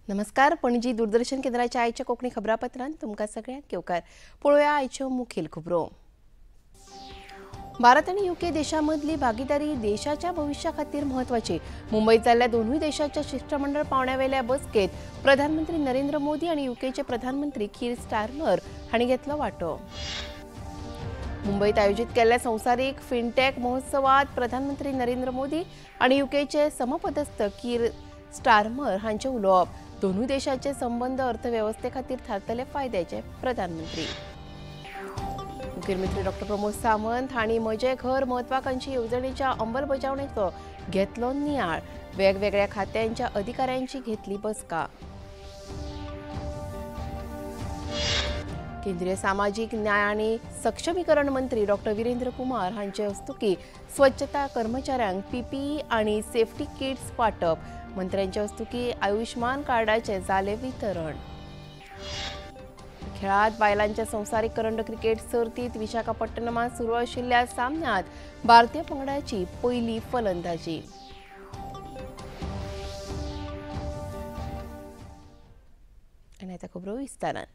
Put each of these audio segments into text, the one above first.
नमस्कार. पणजी दूरदर्शन केंद्राच्या आयच्या कोंकणी खबरापत्रांत तुमकां सगळ्यांक येवकार. पळोवया आयच्यो मुखेल खबरो. भारत आणि यूके देशांमदली भागीदारी देशाच्या भविष्या खातीर म्हत्वाची. मुंबईत जाल्ल्या दोनूय देशाच्या शिष्टमंडळ पावण्यावेल्या बसकेत प्रधानमंत्री नरेंद्र मोदी आणि यूकेचे प्रधानमंत्री कीर स्टारमर हांणी घेतलो वांटो. मुंबईत आयोजित केल्ल्या संवसारीक फिनटेक महोत्सवात प्रधानमंत्री नरेंद्र मोदी आणि यूकेचे समपदस्थ कीर स्टारमर हांचें उलोवप. दोनूय देशाचे संबंध अर्थव्यवस्थे खातीर थारतले फायद्याचे. प्रधानमंत्री मुखेलमंत्री डॉ. प्रमोद सावंत हांणी म्हजें घर म्हत्वाकांक्षी येवजणेच्या अंमलबजावणेचो घेतलो नियाळ. वेगवेगळ्या खात्यांच्या अधिकाऱ्यांची घेतली बसका. केंद्रीय सामाजिक न्याय आणि सक्षमीकरण मंत्री डॉ. वीरेंद्र कुमार हांचे हस्तुकीं स्वच्छता कर्मचाऱ्यांक पीपीई आणि सेफ्टी किट्स वांटप. मंत्र्यांचे हस्तुकीं आयुष्मान कार्डाचे जाले वितरण. खेळांत बायलांच्या संवसारीक करंड क्रिकेट सर्तीत विशाखापट्टणमात सुरू आशिल्ल्या सामन्यांत भारतीय पंगडाची पयली फलंदाजी. आनी आतां खबरो विस्तारान.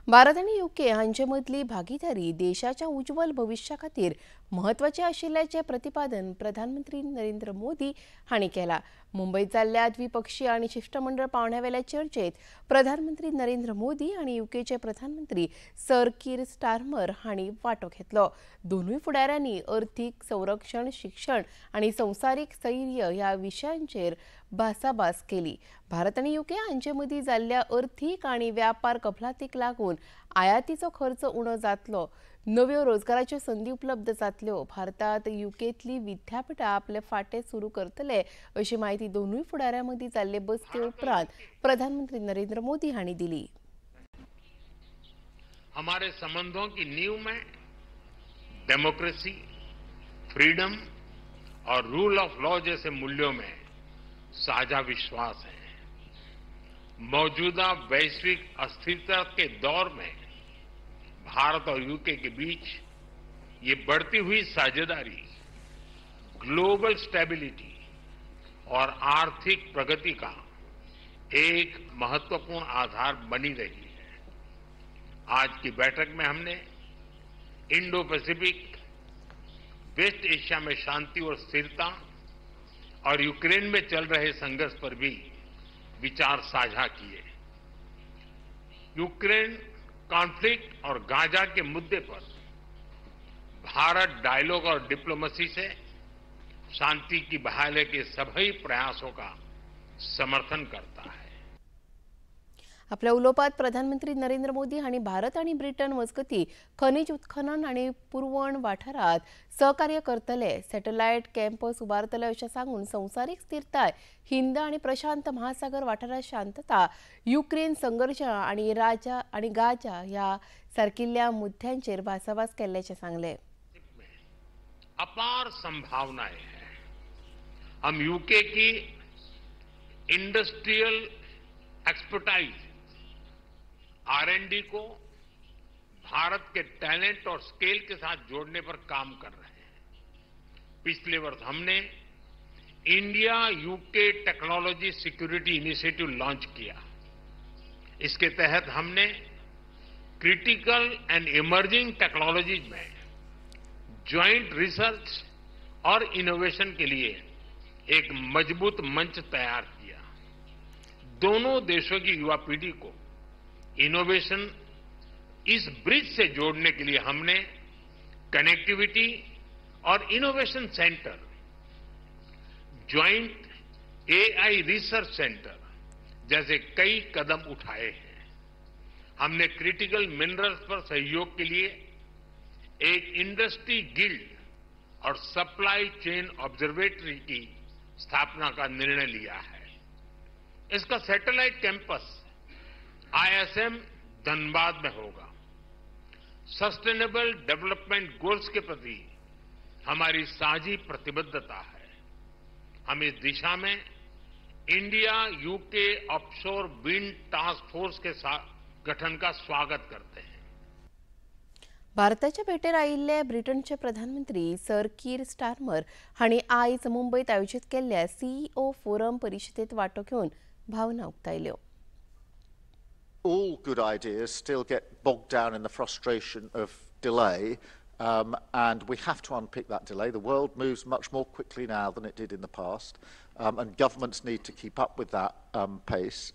भारत आणि यूके हांचे मदली भागीदारी देशाच्या उज्वल भविष्या खातीर म्हत्वाची आशिल्ल्याचें प्रतिपादन प्रधानमंत्री नरेंद्र मोदी हांणी केलां. मुंबईत जाल्ल्या द्विपक्षीय आणि शिष्टमंडळ पावण्यावेल्या चर्चेत प्रधानमंत्री नरेंद्र मोदी आणि यूकेचे प्रधानमंत्री सर कीर स्टारमर हांणी वांटो घेतलो. दोनूय फुडाऱ्यांनी अर्थीक, संरक्षण, शिक्षण आणि संवसारीक स्थैर्य ह्या विशयांचेर भासाभास केली. भारत आणि यूके हांचे मदीं जाल्ल्या अर्थीक आनी व्यापार कबलातीक लागून आयातीचो खर्च उणो जातलो. नव्यो रोजगाराच्यो संदी उपलब्ध जातल्यो. भारतात यूकेतली विद्यापीठां आपले फाटे सुरू करतले अशी माहिती दोनूय फुडाऱ्यां मदीं जाल्ले बसके उपरांत प्रधानमंत्री नरेंद्र मोदी हांणी दिली. हमारे संबंधों की नींव में डेमोक्रेसी, फ्रीडम और रूल ऑफ लॉ जैसे मूल्यों में साझा विश्वास है. मौजूदा वैश्विक अस्थिरता के दौर में भारत और यूके के बीच ये बढ़ती हुई साझेदारी ग्लोबल स्टेबिलिटी और आर्थिक प्रगति का एक महत्वपूर्ण आधार बनी रही है. आज की बैठक में हमने इंडो पैसिफिक, वेस्ट एशिया में शांति और स्थिरता और यूक्रेन में चल रहे संघर्ष पर भी विचार साझा किए. यूक्रेन कॉन्फ्लिक्ट और गाजा के मुद्दे पर भारत डायलॉग और डिप्लोमेसी से शांति की बहाली के सभी प्रयासों का समर्थन करता है. आपल्या उलोवपांत प्रधानमंत्री नरेंद्र मोदी हांणी भारत आनी ब्रिटन मजगतीं खनीज उत्खनन आनी पुरवण वाठारांत सहकार्य करतले, सॅटलायट कॅम्पस उबारतले अशें सांगून संवसारीक स्थिरताय, हिंद आनी प्रशांत महासागर वाठारांत शांतता, युक्रेन संघर्श आनी गाजा ह्या सारकिल्ल्या मुद्द्यांचेर भासाभास केल्ल्याचें सांगलें. अपार संभावनाएं हैं. हम यूके की इंडस्ट्रियल एक्सपर्टाइज, R&D को भारत के टैलेंट और स्केल के साथ जोड़ने पर काम कर रहे हैं. पिछले वर्ष हमने India UK technology security initiative launch किया. इसके तहत हमने क्रिटिकल एंड इमर्जिंग टेक्नोलॉजीज में ज्वाइंट रिसर्च और इनोवेशन के लिए एक मजबूत मंच तैयार किया. दोनों देशों की युवा पीढ़ी को इनोवेशन इस ब्रिज से जोड़ने के लिए हमने कनेक्टिविटी और innovation centre, joint AI research centre जैसे कई कदम उठाए हैं. हमने क्रिटिकल मिनरल्स पर सहयोग के लिए एक इंडस्ट्री गिल्ड और सप्लाई चेन ऑब्जर्वेटरी की स्थापना का निर्णय लिया है. इसका सैटेलाइट कैंपस ISM धनबाद में होगा. सस्टेनेबल डेवलपमेंट गोल्स के प्रति हमारी साझी प्रतिबद्धता है. हम इस दिशा में India UK offshore wind task force के गठन का स्वागत करते हैं. भारताच्या भेटेर आयिल्ले ब्रिटनचे प्रधानमंत्री सर कीर स्टारमर हांणी आयज मुंबईत आयोजीत केल्ल्या CEO फोरम परिशदेंत वांटो घेवन भावना उक्तायल्यो. all good ideas still get bogged down in the frustration of delay, and we have to unpick that delay. The world moves much more quickly now than it did in the past, and governments need to keep up with that pace.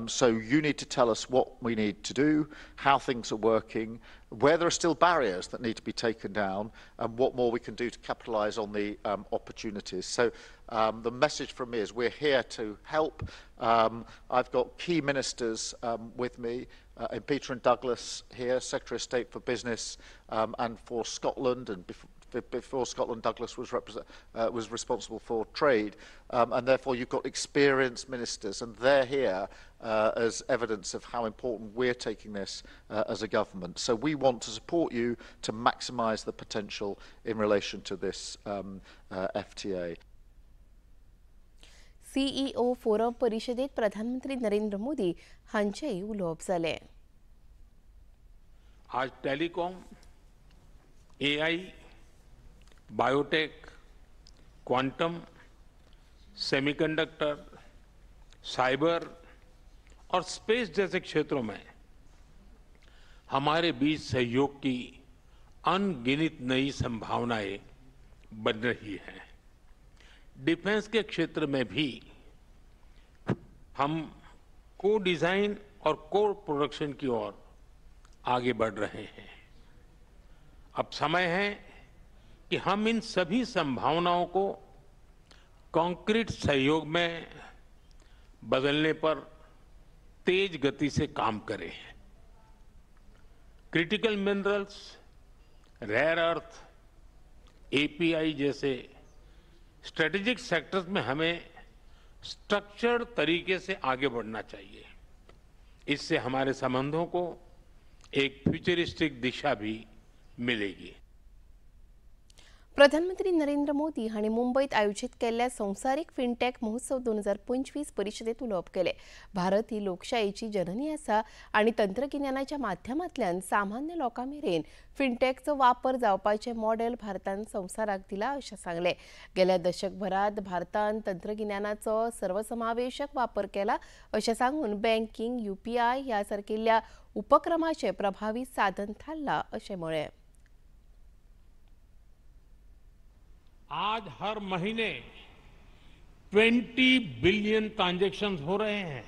So you need to tell us what we need to do, how things are working, where there are still barriers that need to be taken down, and what more we can do to capitalise on the opportunities. So the message from me is we're here to help. I've got key ministers with me, in Peter and Douglas here, Secretary of State for Business and for Scotland, and before Scotland, Douglas was responsible for trade, and therefore you've got experienced ministers, and they're here as evidence of how important we're taking this as a government. So we want to support you to maximise the potential in relation to this FTA. CEO forum परिषदेत प्रधानमंत्री नरेंद्र मोदी हांचेय उलोवप जाले. आज telecom, AI, biotech, quantum, semiconductor, cyber और space जैसे क्षेत्रों में हमारे बीच सहयोग की अनगिनत नई संभावनाएं बन रही हैं. डिफेंस के क्षेत्र में भी हम को डिजाइन और को प्रोडक्शन की ओर आगे बढ़ रहे हैं. अब समय है कि हम इन सभी संभावनाओं को कॉन्क्रीट सहयोग में बदलने पर तेज गति से काम करें. Critical minerals, rare earth, API जैसे स्ट्रेटेजिक सेक्टर्स में हमें स्ट्रक्चर्ड तरीके से आगे बढ़ना चाहिए. इससे हमारे संबंधों को एक फ्यूचरिस्टिक दिशा भी मिलेगी. प्रधानमंत्री नरेंद्र मोदी हांणी मुंबईत आयोजित केल्ल्या संवसारीक फिनटॅक महोत्सव 2025 परिशदेत उलोवप केले. भारत ही लोकशायेची जननी आसा आनी तंत्रगिन्यानाच्या माध्यमांतल्यान सामान्य लोकांमेरेन फिनटॅकचो वापर जावपाचें मॉडेल भारतान संवसाराक दिला अशें सांगले. गेल्या दशकभरात भारतान तंत्रगिन्यानाचो सर्वसमावेशक वापर केला अशें सांगून बँकिंग, यूपीआय ह्या सारकिल्ल्या उपक्रमाचें प्रभावी साधन थारला अशें म्हळें. आज हर महीने 20 बिलियन ट्रांजैक्शंस हो रहे हैं.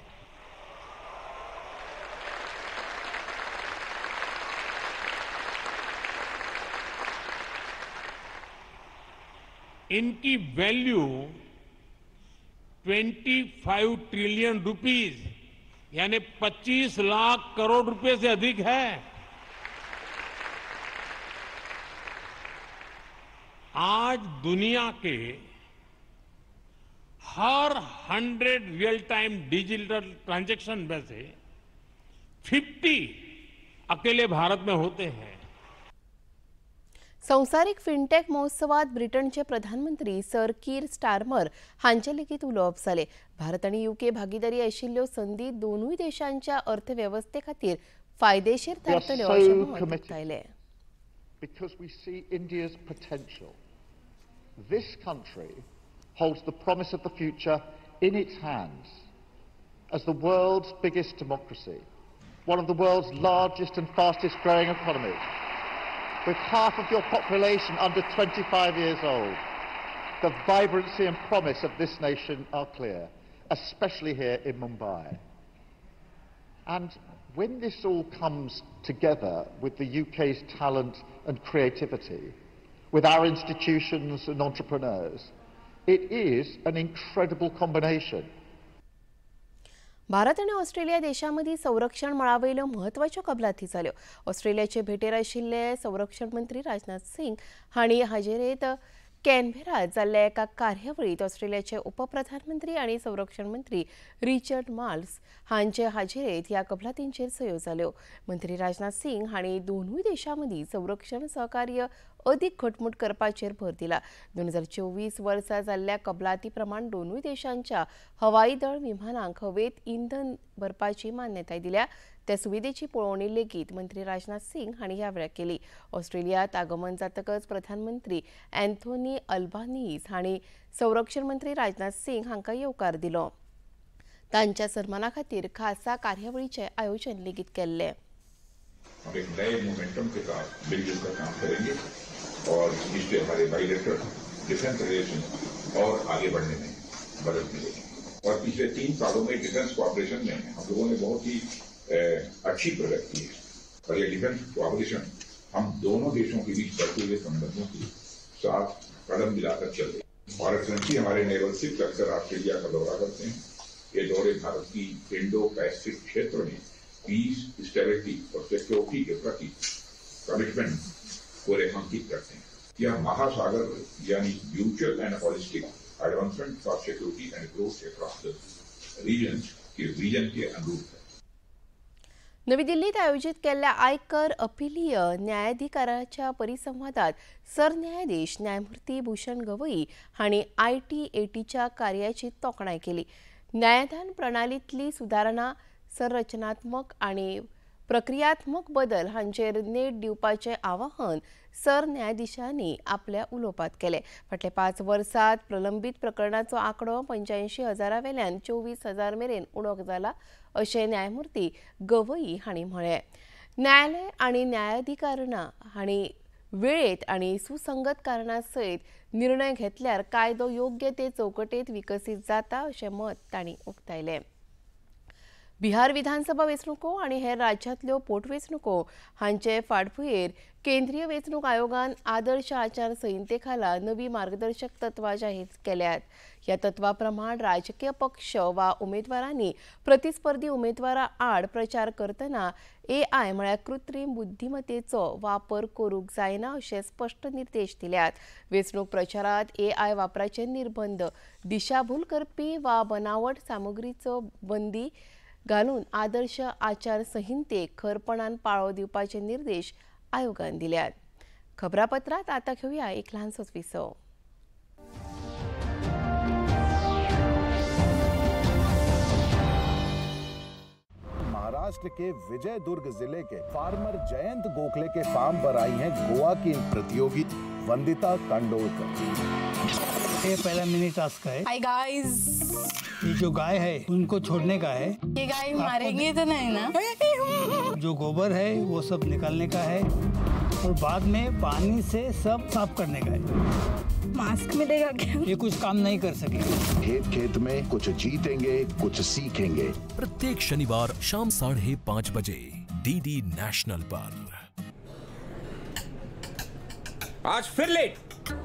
इनकी वैल्यू 25 ट्रिलियन रुपीस यानी 25 लाख करोड़ रुपए से अधिक है. आज दुनिया के हर 100 रियल टाइम डिजिटल ट्रांजैक्शन में से 50 अकेले भारत में होते हैं. संवसारीक फिनटॅक महोत्सवात ब्रिटनचे प्रधानमंत्री सर कीर स्टारमर हांचे लेगीत उलोवप जाले. भारत आनी यूके भागीदारी आशिल्ल्यो संदी दोनूय देशांच्या अर्थवेवस्थे खातीर फायदेशीर थारतल्यो अशें मत उक्तायलें. Because we see India's potential. This country holds the promise of the future in its hands as the world's biggest democracy, one of the world's largest and fastest growing economies, with half of your population under 25 years old. The vibrancy and promise of this nation are clear, especially here in Mumbai. And when this all comes together with the UK's talent and creativity, with our institutions and entrepreneurs, it is an incredible combination. Bharat आनी Australia देशांमदी संरक्षण मळावयल्यो म्हत्वाच्यो कबलाती जाल्यो. ऑस्ट्रेलियाचे भेटेर आशिल्ले संरक्षण मंत्री राजनाथ सिंग हांणी हाजेरेंत कॅनबेरात जाल्ल्या एका कार्यावळीत ऑस्ट्रेलियाचे उपप्रधानमंत्री आनी संरक्षण मंत्री रिचर्ड मार्ल्स हांचे हाजेरेंत ह्या कबलातींचेर सयो जाल्यो. मंत्री राजनाथ सिंग हांणी दोनूय देशांमदी संरक्षण सहकार्य अदीक घटमूट करपाचेर भर दिला. 2024 वर्सा जाल्ल्या कबलाती प्रमाण दोनूय देशांच्या हवाई दळ विमानांक हवेत इंधन भरपाची मान्यताय दिल्या. त्या सुविधेची पळोवणी लेगीत मंत्री राजनाथ सिंग हांणी ह्या वेळार केली. ऑस्ट्रेलियांत आगमन जातकच प्रधानमंत्री अँथोनी अल्बानीज हांणी संरक्षण मंत्री राजनाथ सिंग हांकां येवकार दिलो. तांच्या सन्माना खातीर खासा कार्यावळीचे आयोजन लेगीत केल्ले। हम एक नए मोमेंटम के साथ मिलजुल कर काम करेंगे और इससे हमारे बायलैटरल डिफेंस रिलेशन और आगे बढ़ने में मदद मिलेगी। और पिछले 3 सालों में डिफेंस कोऑपरेशन में हम लोगों ने बहुत ही अच्छी प्रगति की है और ये डिफेंस कोऑपरेशन हम दोनों देशों के बीच बढ़ते हुए संबंधों के साथ कदम मिलाकर चल रहे हैं। भारत मंत्री हमारे नेवल शिप्स अक्सर ऑस्ट्रेलिया का दौरा करते हैं। ये दौरे भारत की इंडो पैसिफिक क्षेत्र में पीस, स्टेबिलिटी और सिक्योरिटी के प्रति कमिटमेंट को रेखांकित करते हैं। यह महासागर यानी mutual and holistic advancement for security and growth across the regions के विजन के अनुरूप है। नवी दिल्लीत आयोजित केल्ल्या आयकर अपीलीय न्यायाधिकरणाच्या परिसंवादात सरन्यायाधीश न्यायमूर्ती भूषण गवई हांणी ITATच्या कार्याची तोखणाय केली। न्यायदान प्रणालींतली सुदारणा, संरचनात्मक आणि प्रक्रियात्मक बदल हांचेर नेट दिवपाचें आवाहन सरन्यायाधीशांनी आपल्या उलोवपांत केलें। फाटल्या 5 वर्सांत प्रलंबीत प्रकरणांचो आंकडो 85,000 वेल्यान 24,000 मेरेन उणो जाला अशें न्यायमूर्ती गवई हांणी म्हळें। न्यायालय आनी न्यायाधिकरणां हांणी वेळेत आनी सुसंगत कारणां सयत निर्णय घेतल्यार कायदो योग्य ते चौकटेंत विकसीत जाता अशें मत तांणी उक्तायलें। बिहार विधानसभा वेंचणुको आनी हेर राज्यांतल्यो पोटवेंचणुको हांचे फाटभुंयेर केंद्रीय वेंचणूक आयोगान आदर्श आचार संहितेखाला नवी मार्गदर्शक तत्वां जाहीर केल्यात। ह्या तत्वां प्रमाण राजकीय पक्ष वा उमेदवारांनी प्रतिस्पर्धी उमेदवारां आड प्रचार करतना AI म्हळ्यार कृत्रीम बुद्धिमत्तेचो वापर करूंक जायना अशे स्पश्ट निर्देश दिल्यात। वेंचणूक प्रचारांत AI वापराचे निर्बंध, दिशाभूल करपी वा बनावट सामुग्रीचो बंदी घालून आदर्श आचार संहितेक खरपणान पाळो दिवपाचे निर्देश आयोगान दिल्यात। खबरापत्रांत आतां घेवया एक ल्हानसोच विसव। महाराष्ट्र के विजयदुर्ग जिले के फार्मर जयंत गोखले के फार्म पर आई हैं गोवा की प्रतियोगी वंदिता कांडोलकर। ये पहला मिनी टास्क है। हाय गाइस, ये जो गाय है उनको छोड़ने का है। ये गाय मारेंगे तो नहीं ना? जो गोबर है वो सब निकालने का है और बाद में पानी से सब साफ करने का है। मास्क मिलेगा क्या? ये कुछ काम नहीं कर सकेंगे। खेत खेत में कुछ जीतेंगे, कुछ सीखेंगे। प्रत्येक शनिवार शाम 5:30 बजे DD नेशनल पर। आज फिर लेट?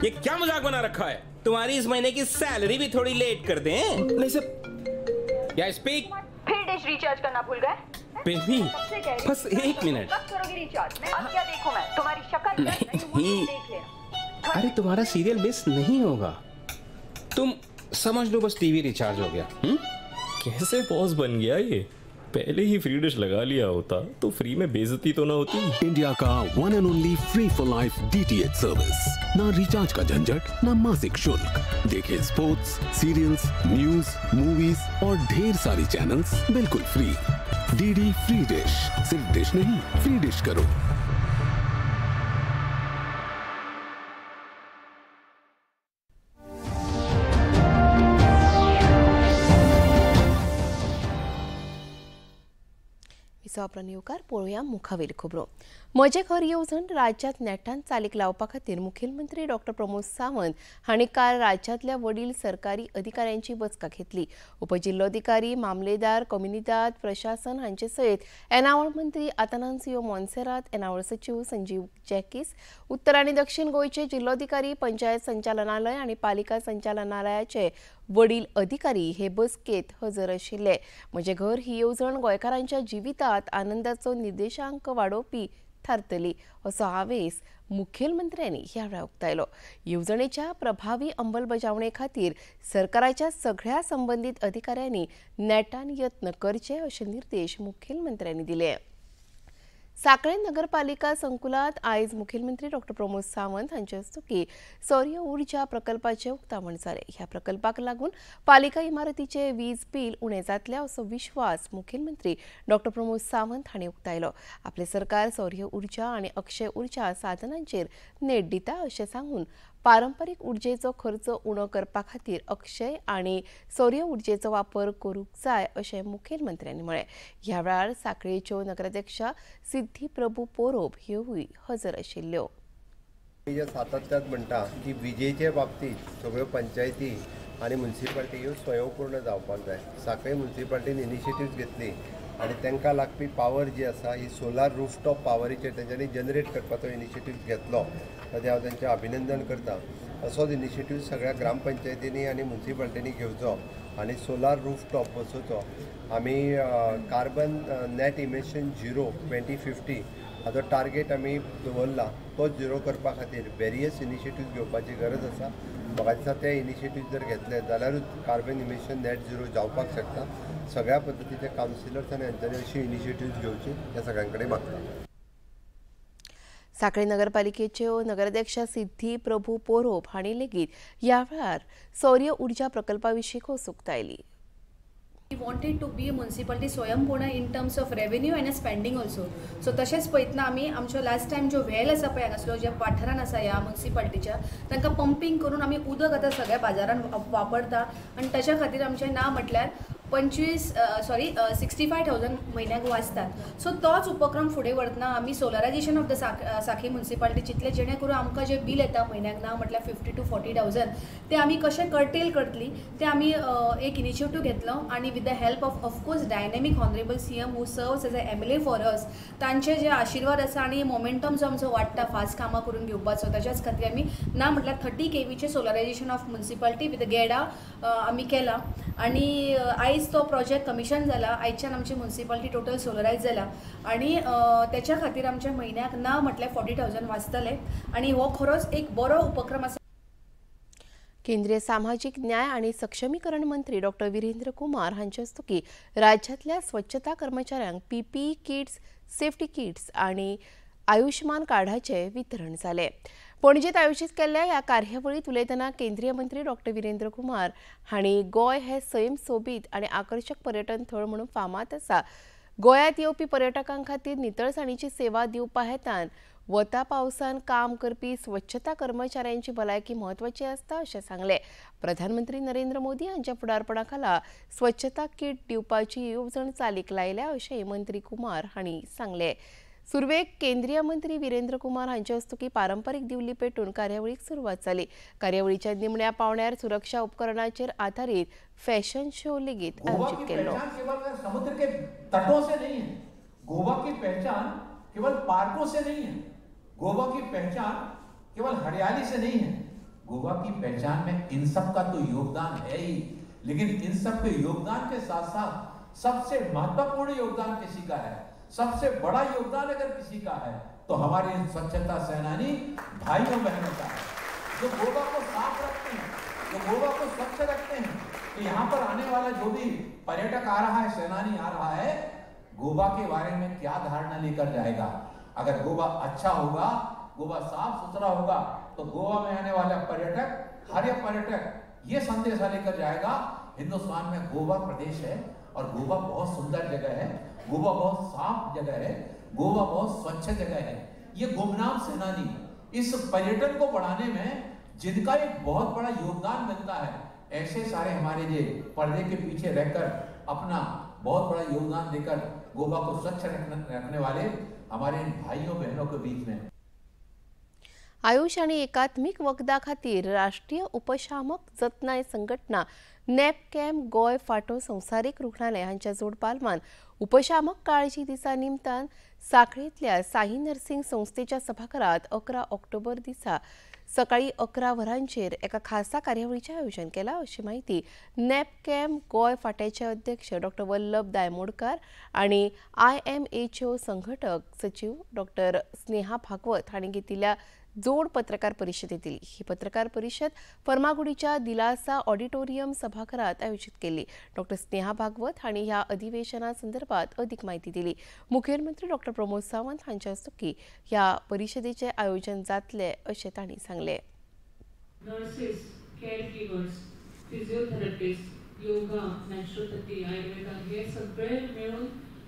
ये क्या मजाक बना रखा है? तुम्हारी इस महीने की सैलरी भी थोड़ी लेट कर दें? नहीं सर। या स्पीक। फिर डिश रिचार्ज करना भूल गए? बेबी, बस 1 मिनट। कब करोगे रिचार्ज? अब क्या देखूं मैं? तुम्हारी शक्ल नहीं। देख लेना। अरे तुम्हारा सीरियल मिस नहीं होगा। तुम समझ लो बस टीवी रिचार्ज हो गया। कैसे बॉस बन गया ये? पहले ही फ्री डिश लगा लिया होता तो फ्री में बेइज्जती तो ना होती। इंडिया का one and only free for life DTH service. ना रिचार्ज का झंझट, ना मासिक शुल्क। देखिए स्पोर्ट्स, सीरियल्स, न्यूज, मूवीज और ढेर सारी चैनल्स बिल्कुल फ्री। DD free dish. सिर्फ डिश नहीं, फ्री डिश करो। आपला न्यूकार पळोवया मुखावेल खबरो। म्हजे घर येवजण राज्यात नेटान चालीक लावपा खातीर मुखेलमंत्री डॉक्टर प्रमोद सावंत हांणी काल राज्यांतल्या वडील सरकारी अधिकाऱ्यांची बसका घेतली। उपजिल्लोधिकारी, मामलेदार, कम्युनिदाद प्रशासन हांचे सयत येणावळ मंत्री आतानासियो मोन्सेरात, येणावळ सचिव संजीव जॅकिस, उत्तर आनी दक्षिण गोंयचे जिल्लोधिकारी, पंचायत संचालनालय आनी पालिका संचालनालयाचे वडील अधिकारी हे बसकेत हजर आशिल्ले। म्हजे घर ही येवजण गोंयकारांच्या जिवितांत आनंदाचो निर्देशांक वाडोवपी थारतली असो आवेस मुखेलमंत्र्यांनी ह्या वेळार उक्तायलो। येवजणेच्या प्रभावी अंमलबजावणे खातीर सरकाराच्या सगळ्या संबंधित अधिकाऱ्यांनी नेटान यत्न करचे असे निर्देश मुखेलमंत्र्यांनी दिले। सांकळे नगरपालिका संकुलात आयज मुखेलमंत्री डॉक्टर प्रमोद सावंत हांचे हस्तुकी सौर्य उर्जा प्रकल्पाचे उक्तावण जाले। ह्या प्रकल्पाक लागून पालिका इमारतीचे वीज बिल उणे जातले असो विश्वास मुखेलमंत्री डॉक्टर प्रमोद सावंत हांणी उक्तायलो। आपले सरकार सौर्य उर्जा आनी अक्षय उर्जा साधनांचेर नेट दिता अशें सांगून पारंपरीक उर्जेचो खर्च उणो करपा खातीर अक्षय आनी सौर्य उर्जेचो वापर करूंक जाय अशें मुखेलमंत्र्यांनी म्हळें. ह्या वेळार सांखळेच्यो नगराध्यक्षा सिद्धी प्रभू पोरोब ह्योय हजर आशिल्ल्यो. सातत्यात म्हणटा की विजेचे बाबतीत सगळ्यो पंचायती आनी म्युनिसिपालिटी ह्यो स्वयंपूर्ण जावपाक जाय. सांखळे म्युनिसिपालिटीन इनिशिएटिव्ह घेतली आनी तांकां लागपी पावर जी आसा ही सोलार रूफटॉप पावरीचेर तेंच्यांनी जनरेट करपाचो इनिशिएटिव्ह घेतलो. ताचें हांव तांचें अभिनंदन करता. असोच इनिशिएटिव्ह सगळ्या ग्रामपंचायतींनी आनी म्युनिसिपालिटींनी घेवचो आनी सोलार रूफटॉप बसोवचो. आमी कार्बन नेट इमिशन 2050 हाचो टार्गेट आमी दवरला. तो झिरो करपा खातीर वेरियस इनिशिएटिव्ह घेवपाची गरज आसा. म्हाका दिसता ते इनिशिएटिव्ह जर घेतले जाल्यारूच कार्बन इमिशन नेट झिरो जावपाक शकता. सगळ्या पद्दतीचे कावन्सिलर्स आनी हांच्यांनी अशी इनिशिएटिव्ह घेवची हे सगळ्यां कडेन मागता. सांखळे नगरपालिकेच्यो नगराध्यक्षा सिद्धी प्रभू पोरोब हांणी लेगीत ह्या वेळार सौर्य उर्जा प्रकल्पा विशीं कौतुक oily. We wanted to be a municipality स्वयंपूर्ण in terms of revenue and spending also. So तशेंच पळयतना आमी आमचो लास्ट टायम जो वेल आसा पळय हांगासलो जे वाठारान आसा ह्या म्युनिसिपालिटीच्या तांकां पंपींग करून आमी उदक आतां सगळ्या बाजारान वापरता आनी ताच्या खातीर आमचें नांव म्हटल्यार 65,000 म्हयन्याक वाचतात. सो तोच उपक्रम फुडें व्हरतना आमी solarization of the Sanquelim municipality चितले जेणे करून आमकां जे बील येता म्हयन्याक ना म्हटल्यार 50 to 40,000 ते आमी कशें कर्टेल करतली ते आमी एक इनिशिएटिव्ह घेतलो आनी with the help of of course dynamic honourable CM who serves as a MLA for us तांचे जे आशिर्वाद आसा आनी मोमेंटम जो आमचो वाडटा फास्ट कामां करून घेवपाचो ताच्याच खातीर आमी ना म्हटल्यार 30 kVचे सोलरायजेशन ऑफ म्युनिसिपालिटी विथ गेडा आमी केला आनी आयज तो प्रोजेक्ट कमिशन जाला. आयच्यान आमची म्युनिसिपालिटी टोटल सोलरायज जाला आनी त्याच्या खातीर आमच्या म्हयन्याक ना म्हटल्यार 40,000 वाचतले आनी हो खरोच एक बरो उपक्रम आसा. केंद्रीय सामाजीक न्याय आनी सक्षमीकरण मंत्री डॉ. वीरेंद्र कुमार हांचे हस्तुकी राज्यांतल्या स्वच्छता कर्मचाऱ्यांक PPE किट्स, सेफ्टी किट्स आनी आयुष्मान कार्डाचे वितरण जाले. पणजेत आयोजीत केल्ल्या ह्या कार्यावळीत उलयतना केंद्रीय मंत्री डॉ. वीरेंद्र कुमार हांणी गोंय हे सैमसोबीत आनी आकर्षक पर्यटन थळ म्हणून फामाद आसा. गोंयांत येवपी पर्यटकां खातीर नितळसाणीची सेवा दिवपा हेतान वता पावसान काम करपी स्वच्छता कर्मचाऱ्यांची भलायकी म्हत्वाची आसता अशें सांगलें. प्रधानमंत्री नरेंद्र मोदी हांच्या फुडारपणा खाला स्वच्छता किट दिवपाची येवजण चालीक लायल्या अशेंय मंत्री कुमार हांणी सांगलें. सुरवेक केंद्रीय मंत्री वीरेंद्र कुमार हांचे हस्तुकी पारंपारीक दिवली पेटून कार्यावळीक सुरवात जाली. कार्यावळीच्या निमण्या पावण्यार सुरक्षा उपकरणाचेर आधारीत फॅशन शो लेगीत आयोजीत केल्लो. समुद्र के तटों से नहीं है, गोवा की पहचान केवल पार्कों से नहीं है, गोवा की पहचान केवल हरियाली से नहीं है. गोवा की पहचान में इन सब का तो योगदान है ही, लेकिन इन सब के योगदान के साथ साथ सबसे महत्वपूर्ण योगदान किसी का है, सबसे बड़ा योगदान अगर किसी का है तो हमारे स्वच्छता सेनानी भाइयों बहनों का है, जो गोवा को साफ रखते हैं, जो गोवा को स्वच्छ रखते हैं. तो यहाँ पर आने वाला जो भी पर्यटक आ रहा है, सेनानी आ रहा है, गोवा के बारे में क्या धारणा लेकर जाएगा. अगर गोवा अच्छा होगा, गोवा साफ सुथरा होगा, तो गोवा में आने वाला पर्यटक, हर एक पर्यटक ये संदेशा लेकर जाएगा हिंदुस्तान में गोवा प्रदेश है और गोवा बहुत सुंदर जगह है, गोवा बहुत साफ जगह है, गोवा बहुत स्वच्छ जगह है. ये गुमनाम सेनानी इस पर्यटन को बढ़ाने में जिनका एक बहुत बड़ा योगदान मिलता है, ऐसे सारे हमारे जे पर्दे के पीछे रहकर अपना बहुत बड़ा योगदान देकर गोवा को स्वच्छ रखने वाले हमारे भाइयों बहनों के बीच में. आयुष आनी एकात्मीक वखदा खातीर राष्ट्रीय उपशामक जतनाय संघटना नॅपकॅम गोय फाटो संवसारीक रुग्णालय हांच्या जोड पालवान उपशामक काळजी दिसा निमतान सांखळेंतल्या साई नर्सिंग संस्थेच्या सभाघरांत 11 ऑक्टोबर दिसा सकाळी 11 वरांचेर एका खासा कार्यावळीचें आयोजन केलां अशी माहिती नॅपकॅम गोय फाट्याचे अध्यक्ष डॉ. वल्लभ दायमोडकार आनी IMHO संघटक सचिव डॉ. स्नेहा भागवत हांणी घेतिल्ल्या जोड पत्रकार परिशदेंत दिली. ही पत्रकार परिशद फर्मागुडीच्या दिलासा ऑडिटोरियम सभाघरांत आयोजीत केल्ली. डॉ. स्नेहा भागवत हांणी ह्या अधिवेशना संदर्भात अदीक माहिती दिली. मुखेलमंत्री डॉ. प्रमोद सावंत हांच्या हस्तुकी ह्या परिशदेचें आयोजन जातलें अशें तांणी सांगलें. Nurses, caregivers, physiotherapist, yoga, naturopathy, Ayurveda हे सगळे मिळून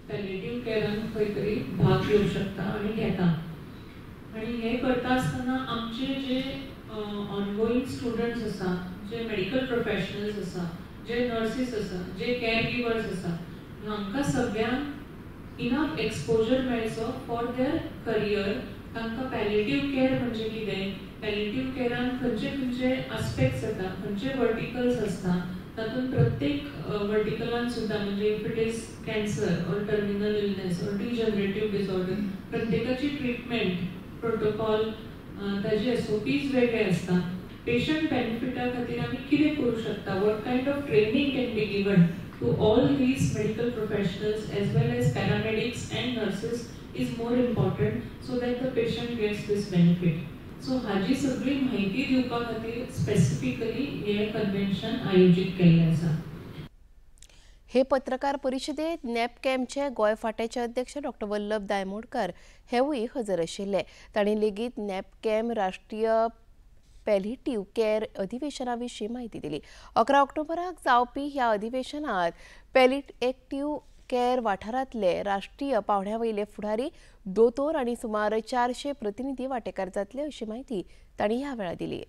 पॅलिएटिव्ह केअरान खंय तरी भाग घेवंक शकता आनी घेता. आणि हे करता आसतना आमचे जे ऑनगोईंग स्टुडंट्स आसा, जे मेडिकल प्रोफेशनल्स आसा, जे नर्सीस आसा, जे केअर गिवर्स आसा, हांकां सगळ्यांक इनफ एक्सपोजर मेळचो फॉर देयर करियर. तांकां पॅलिएटिव्ह केअर म्हणजे कितें, पॅलिएटिव्ह केअरान खंयचे खंयचे आस्पेक्ट्स येता, खंयचे वर्टिकल्स आसता, तातूंत प्रत्येक वर्टिकलान सुद्दां म्हणजे if it is cancer or terminal illness or degenerative disorder, प्रत्येकाची ट्रिटमेंट प्रोटोकॉल ताजे SOPs वेगळे आसता. पेशंट बेनिफिटा खातीर आमी कितें करूं शकता, what kind of training can be given to all these medical professionals as well as paramedics and nurses is more important so that the patient gets this benefit. So हाजी सगळी म्हायती दिवपा खातीर स्पेसिफिकली हे कन्वेन्शन आयोजीत केल्लें आसा. हे पत्रकार परिशदेत नॅपकॅमचे गोंय फांट्याचे अध्यक्ष डॉ. वल्लभ दायमोडकार हेवूय हजर आशिल्ले. तांणी लेगीत नॅपकॅम राष्ट्रीय पॅलिएटिव्ह केअर अधिवेशना विशीं म्हायती दिली. 11 ऑक्टोबराक जावपी ह्या अधिवेशनात पॅलिएटिव्ह केअर वाठारांतले राष्ट्रीय पावंड्यावयले फुडारी, दोतोर आनी सुमार 400 प्रतिनिधी वांटेकार जातले अशी म्हायती तांणी ह्या वेळार दिली.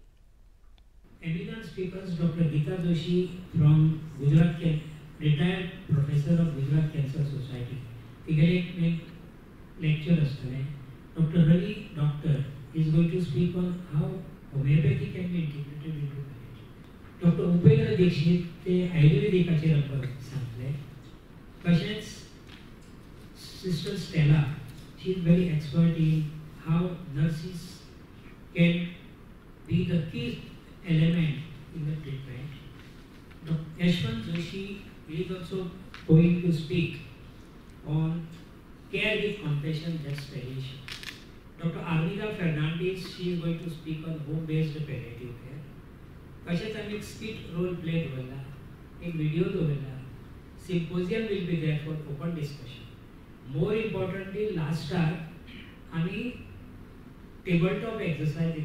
Eminent speakers Dr. Geeta Joshi from Gujarat, retired professor of Gujarat Cancer Society. तिकडे एक lecture असतले. Dr. Ravi Doctor is going to speak on how homeopathy can be integrated into medicine. Dr. Upendra Dikshit ते आयुर्वेदिकाचे सांगले. तशेंच Sister Stella, she is very expert in how nurses can be the key element in the treatment. Dr. Yashwant Joshi is also going to speak on care with compassion, that's palliation. Dr. Armida Fernandez, she is going to speak on home-based palliative care. तशेंच आमी skit role play दवरला, एक video दवरला. Symposium will be there for open discussion. More importantly, last hour आमी tabletop exercise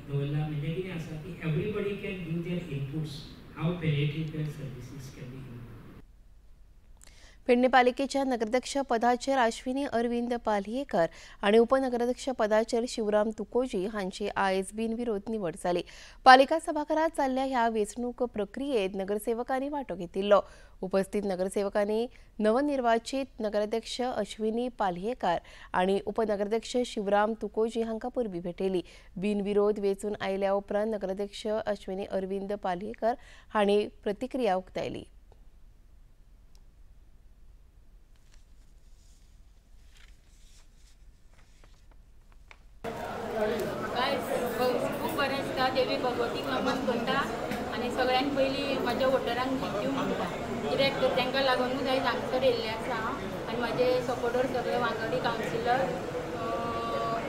दवरला. म्हणजे कितें आसा की everybody can give their inputs how palliative care services can be. Pernem पालिकेच्या नगराध्यक्ष पदाचेर अश्विनी अरविंद पालयेकर आणि उपनगराध्यक्ष पदाचेर शिवराम तुकोजी हांची आयज बिनविरोध निवड जाली. पालिका सभाघरात जाल्ल्या ह्या वेंचणूक प्रक्रियेत नगरसेवकांनी वांटो घेतिल्लो. उपस्थित नगरसेवकांनी नवनिर्वाचित नगराध्यक्ष अश्विनी पालयेकर आणि उपनगराध्यक्ष शिवराम तुकोजी हांकां परबीं भेटयली. बिनविरोध वेंचून आयल्या उपरांत नगराध्यक्ष अश्विनी अरविंद पालयेकर हांणी प्रतिक्रिया उक्तायली. देवी भगवतीक नमन करता आनी सगळ्यांत पयलीं म्हाज्या वोटरांक थँक्यू म्हणटा. कित्याक तर तांकां लागूनूच आयज हांगसर येयल्लें आसा आनी म्हाजे सपोर्टर सगळे वांगडी कावन्सिलर,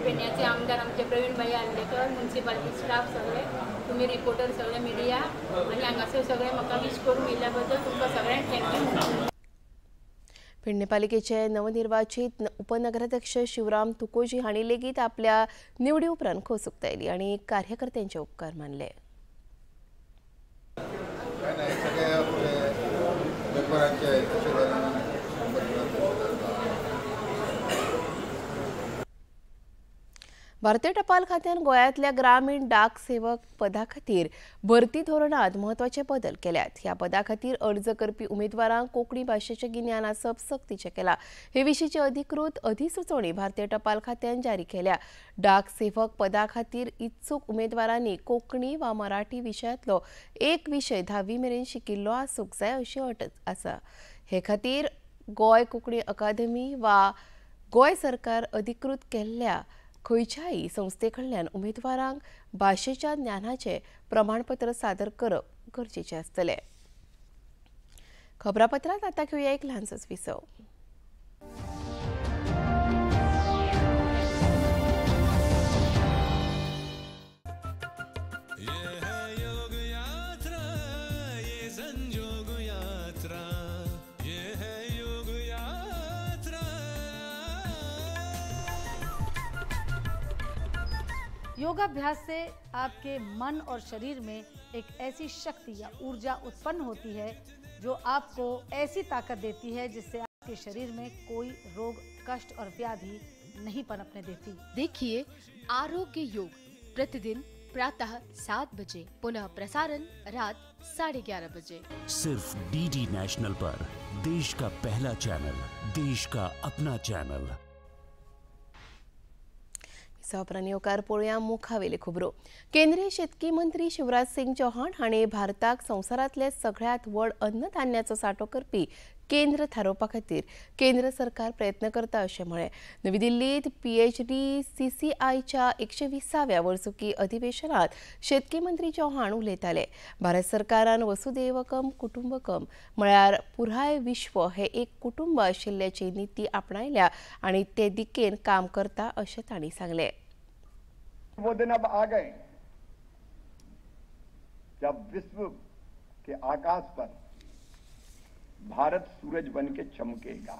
पेडण्याचे आमदार आमचे प्रवीण भाई आर्लेकर, म्युनिसिपालिटी स्टाफ सगळे, तुमी रिपोर्टर सगळे मिडिया आनी हांगासर सगळे म्हाका विश करून येयल्या बद्दल तुमकां सगळ्यांक थँक्यू म्हणटा. पेडणे पालिकेचे नवनिर्वाचित उपनगराध्यक्ष शिवराम तुकोजी हांणी लेगीत आपल्या निवडी उपरांत खोस उक्तायली आनी कार्यकर्त्यांचे उपकार मानले. भारतीय टपाल खात्यान गोंयांतल्या ग्रामीण डाक सेवक पदा खातीर भरती धोरणांत म्हत्वाचे बदल केल्यात. ह्या पदा खातीर अर्ज करपी उमेदवारांक कोंकणी भाशेचें गिन्यान आसप सक्तीचें केलां. हे विशींची अधिकृत अधिसुचोवणी भारतीय टपाल खात्यान जारी केल्या. डाक सेवक पदा खातीर इत्सूक उमेदवारांनी कोंकणी वा मराठी विशयांतलो एक विशय 10वी मेरेन शिकिल्लो आसूंक जाय अशी अट आसा. हे खातीर गोंय कोंकणी अकादेमी वा गोंय सरकार अधिकृत केल्ल्या खंयच्याय संस्थे कडल्यान उमेदवारांक भाशेच्या ज्ञानाचें प्रमाणपत्र सादर करप गरजेचें आसतलें. खबरापत्रांत आतां घेवया एक ल्हानसोच विसव. योगाभ्यास से आपके मन और शरीर में एक ऐसी शक्ति या ऊर्जा उत्पन्न होती है जो आपको ऐसी ताकत देती है जिससे आपके शरीर में कोई रोग, कष्ट और व्याधि नहीं पनपने देती. देखिए आरोग्य योग प्रतिदिन प्रातः 7 बजे, पुनः प्रसारण रात 11:30 बजे। सिर्फ डीडी नेशनल पर, देश का पहला चैनल, देश का अपना चॅनल। उपरांत येवकार पळोवया मुखावेले खबरो। केंद्रीय शेतकी मंत्री शिवराज सिंग चौहान हाणें भारताक संवसारांतले सगळ्यांत व्हड अन्नधान्याचो सांठो करपी केंद्र थारोवपा खातीर केंद्र सरकार प्रयत्न करता अशें म्हळें। नवी दिल्लींत PHDCCIच्या 120व्या वर्सुकी अधिवेशनात शेतकी मंत्री चौहान उलयताले। भारत सरकारान वसुधैवकम कुटुंबकम म्हळ्यार पुराय विश्व हे एक कुटुंब आशिल्ल्याची नीती आपणायल्या आनी ते दिकेन काम करता अशें तांणी सांगलें। वो दिन अब आ गए जब विश्व के आकाश पर भारत सूरज बन के चमकेगा।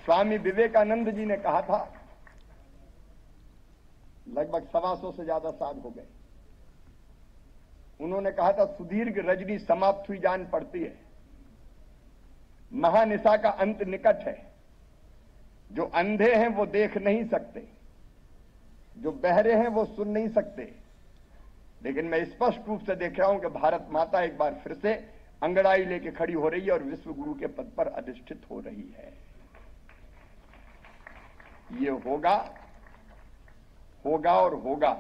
स्वामी विवेकानंद जी ने कहा था, लगभग 125 से ज्यादा साल हो गए, उन्होंने कहा था सुदीर्घ रजनी समाप्त हुई जान पड़ती है, महानिशा का अंत निकट है। जो अंधे हैं वो देख नहीं सकते, जो बहरे हैं वो सुन नहीं सकते, लेकिन मैं स्पष्ट रूप से देख रहा हूं कि भारत माता एक बार फिर से अंगड़ाई लेके खड़ी हो रही है और विश्व गुरु के पद पर अधिष्ठित हो रही है। ये होगा और होगा।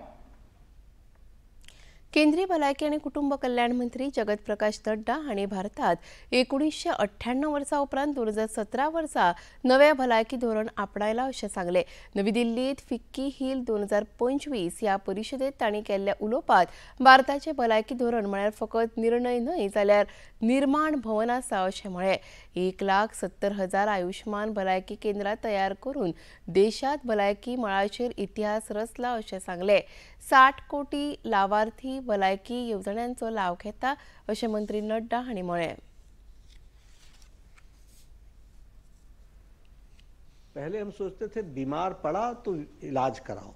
केंद्रीय भलायकी आनी कुटुंब कल्याण मंत्री जगत प्रकाश नड्डा हांणी भारतात 1998 वर्सा उपरांत 2017 वर्सा नवे भलायकी धोरण आपणायला अशें सांगलें। नवी दिल्लींत फिक्की हिल 2025 ह्या परिशदेंत तांणी केल्ल्या उलोवपांत भारताचें भलायकी धोरण म्हळ्यार फकत निर्णय न्हय जाल्यार निर्माण भवन आसा अशें म्हळें। 1,70,000 आयुश्मान भलायकी केंद्रां तयार करून देशांत भलायकी मळाचेर इतिहास रचला अशें सांगलें। 60 कोटी लावार्थी भलायकी येवजण्यांचो लाव घेता अशें मंत्री नड्डा हांणी म्हळें। पहले हम सोचते थे बीमार पड़ा तो इलाज कराओ,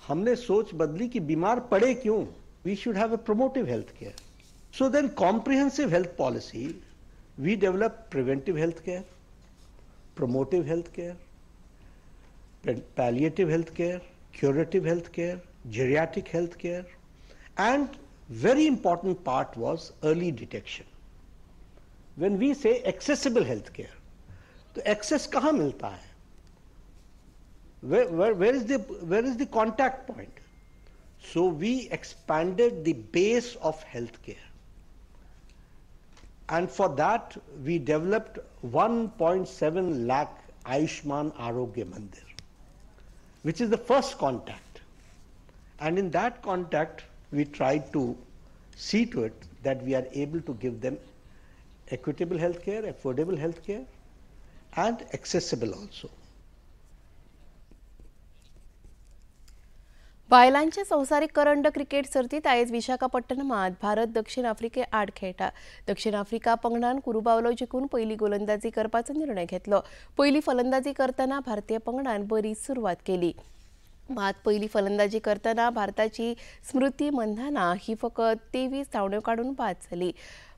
हमने सोच बदली कि बीमार पड़े क्यों, we should have a promotive health care. So then comprehensive health policy, we develop preventive health care, promotive health care, palliative health care, curative health care, geriatric health care, and very important part was early detection. When we say accessible health care, तो access कहाँ मिलता है? Where is the contact point? So we expanded the base of health care. And for that, we developed 1.7 lakh Ayushman Arogya Mandir, which is the first contact. And in that contact, we tried to see to it that we are able to give them equitable health care, affordable health care, and accessible also. बायलांच्या संवसारीक करंड cricket सर्तीत आयज विशाखापट्टणमात भारत दक्षिण आफ्रिके आड खेळटा। दक्षिण Africa पंगडान कुरुबावलो जिखून पयली गोलंदाजी करपाचो निर्णय घेतलो। पयली फलंदाजी करतना भारतीय पंगडान बरी सुरवात केली, मात पयली फलंदाजी करतना भारताची स्मृती मंधाना ही फकत 23 धांवड्यो काडून बाद जाली।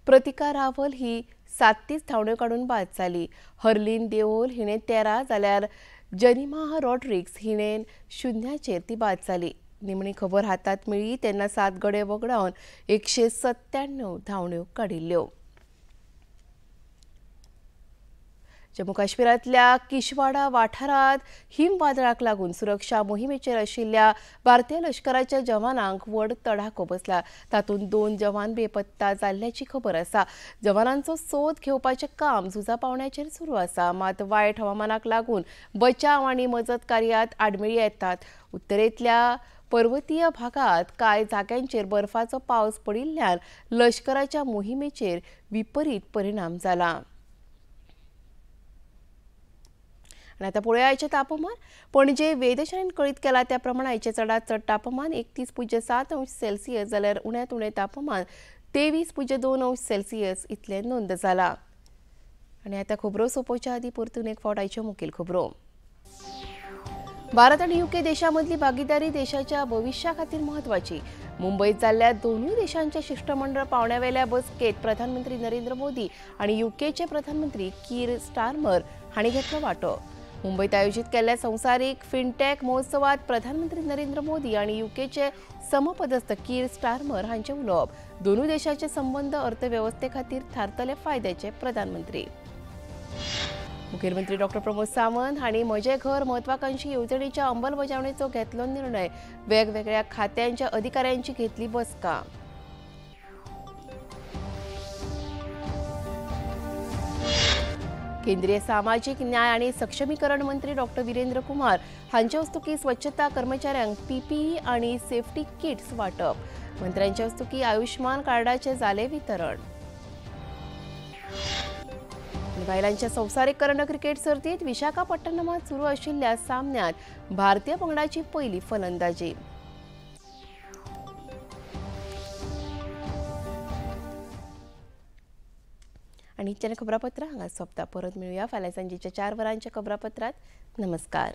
प्रतिका रावल ही 37 धांवड्यो काडून बाद जाली। हर्लिन देओल हिणें 13 जाल्यार जनिमा रॉड्रिग्स हिणें 0 ती बाद जाली। निमणी खबर हातात मेळ्ळी तेन्ना 7 गडे वगडावन 197 धांवड्यो काडिल्ल्यो। जम्मू काश्मीरांतल्या किशवाडा वाठारांत हिमवादळाक लागून सुरक्षा मोहिमेचेर आशिल्ल्या भारतीय लश्कराच्या जवानांक व्हड तडाखो बसला। तातूंत 2 जवान बेपत्ता जाल्ल्याची खबर आसा। जवानांचो सोद घेवपाचें काम झुजा पावंड्याचेर सुरू आसा, मात वायट हवामानाक लागून बचाव आनी मजत कार्यांत आडमेळी येतात। उत्तरेंतल्या पर्वतीय भागात कांय जाग्यांचेर बर्फाचो पावस पडिल्ल्यान लश्कराच्या मोहिमेचेर विपरीत परिणाम जाला। आनी आतां पळोवया आयचें तापमान। पणजे वेधशाळेन कळीत केला त्या प्रमाण आयचें चडांत चड तापमान 31.7 अंश सेल्सियस जाल्यार उण्यांत उणें तापमान 23.2 अंश सेल्सियस इतलें नोंद जाला। आनी आतां खबरो सोंपोवच्या आदीं परतून एक फावट आयच्यो मुखेल खबरो। भारत आनी यूके देशांमदली भागीदारी देशाच्या भविश्या खातीर म्हत्वाची। मुंबईत जाल्ल्या दोनूय देशांच्या शिष्टमंडळ पावंड्यावेल्या बसकेत प्रधानमंत्री नरेंद्र मोदी आनी यूकेचे प्रधानमंत्री कीर स्टारमर हांणी घेतलो वांटो। मुंबईत आयोजित केल्ल्या संवसारीक फिनटॅक महोत्सवात प्रधानमंत्री नरेंद्र मोदी आणि यूकेचे समपदस्थ कीर स्टारमर हांचे उलोवप दोनूय देशाचे संबंध अर्थव्यवस्थे खातीर थारतले फायद्याचे प्रधानमंत्री मुखेलमंत्री डॉक्टर प्रमोद सावंत हांणी म्हजें घर महत्वाकांक्षी येवजणेच्या अंमलबजावणेचो घेतलो निर्णय वेगवेगळ्या खात्यांच्या अधिकाऱ्यांची घेतली बसका केंद्रीय सामाजिक न्याय आणि सक्षमीकरण मंत्री डॉक्टर वीरेंद्र कुमार हांचे हस्तुकी स्वच्छता कर्मचाऱ्यांक पीपीई आणि सेफ्टी किट्स वाटप मंत्र्यांचे हस्तुकी आयुष्मान कार्डाचे जाले वितरण बायलांच्या संवसारीक करंड क्रिकेट सर्तीत विशाखापट्टणमात सुरू आशिल्ल्या सामन्यात भारतीय पंगडाची पहिली फलंदाजी आणि खबरापत्र हांगा सोंपता परत मेळुया फाल्यां सांजेच्या 4 वरांच्या खबरापत्रात नमस्कार.